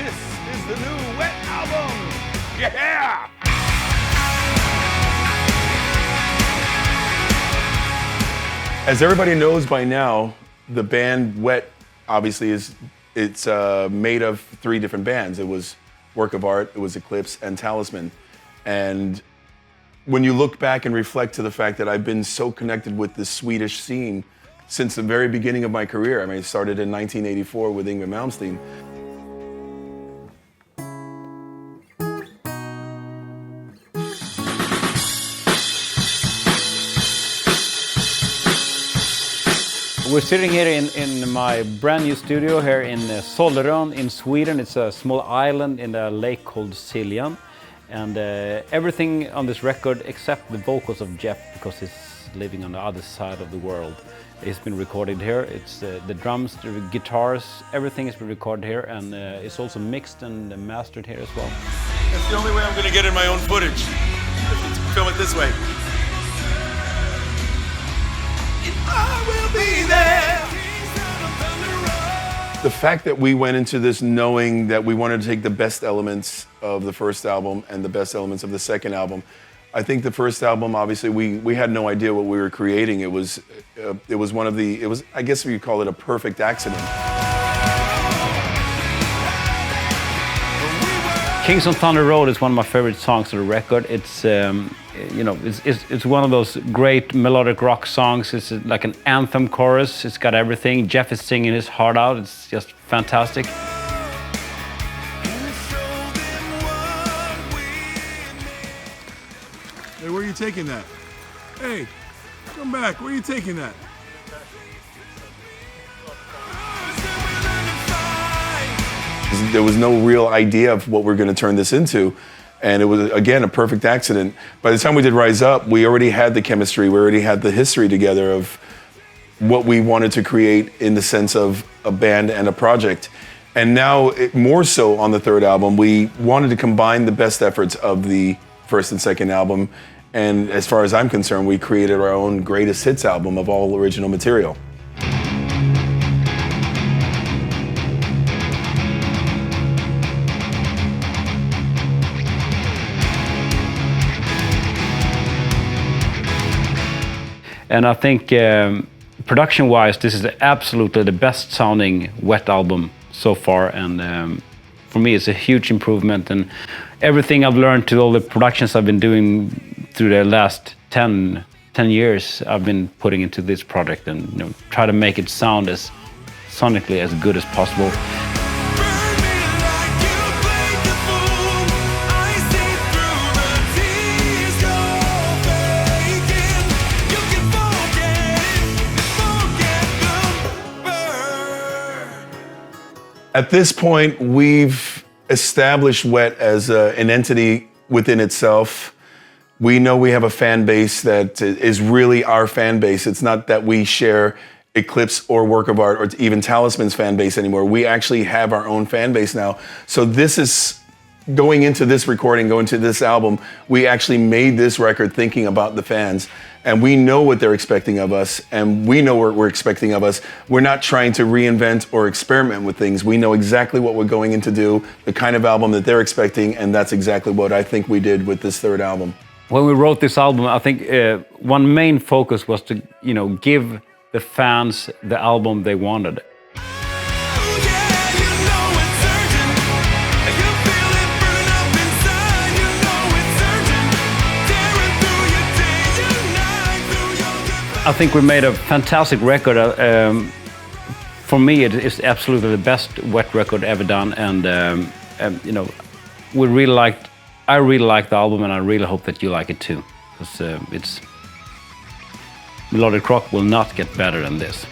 This is the new W.E.T album. Yeah! As everybody knows by now, the band W.E.T obviously it's made of 3 different bands. It was Work of Art, it was Eclipse, and Talisman. And when you look back and reflect to the fact that I've been so connected with the Swedish scene since the very beginning of my career. I mean, it started in 1984 with Yngwie Malmsteen. We're sitting here in my brand new studio here in Sollerön in Sweden. It's a small island in a lake called Siljan. And everything on this record except the vocals of Jeff, because he's living on the other side of the world, it's been recorded here. It's the drums, the guitars, everything has been recorded here, and it's also mixed and mastered here as well. That's the only way I'm gonna get in my own footage. Film it this way. I will be there. The fact that we went into this knowing that we wanted to take the best elements of the first album and the best elements of the second album. I think the first album, obviously, we had no idea what we were creating. It was I guess you call it a perfect accident. Kings on Thunder Road is one of my favorite songs on the record. It's it's one of those great melodic rock songs. It's like an anthem chorus. It's got everything. Jeff is singing his heart out. It's just fantastic. Hey, where are you taking that? Hey, come back. Where are you taking that? There was no real idea of what we're going to turn this into. And it was, again, a perfect accident. By the time we did Rise Up, we already had the chemistry, we already had the history together of what we wanted to create in the sense of a band and a project. And now, more so on the third album, we wanted to combine the best efforts of the first and second album. And as far as I'm concerned, we created our own greatest hits album of all original material. And I think production-wise, this is absolutely the best sounding W.E.T album so far. And for me, it's a huge improvement. And everything I've learned to all the productions I've been doing through the last 10 years, I've been putting into this project and try to make it sound as sonically as good as possible. At this point, we've established W.E.T as an entity within itself. We know we have a fan base that is really our fan base. It's not that we share Eclipse or Work of Art or even Talisman's fan base anymore. We actually have our own fan base now. So this is, going into this recording, going to this album, we actually made this record thinking about the fans. And we know what they're expecting of us, and we know what we're expecting of us. We're not trying to reinvent or experiment with things. We know exactly what we're going in to do, the kind of album that they're expecting, and that's exactly what I think we did with this third album. When we wrote this album, I think one main focus was to, give the fans the album they wanted. I think we made a fantastic record. For me, it is absolutely the best W.E.T record ever done, and I really like the album, and I really hope that you like it too, because melodic rock will not get better than this.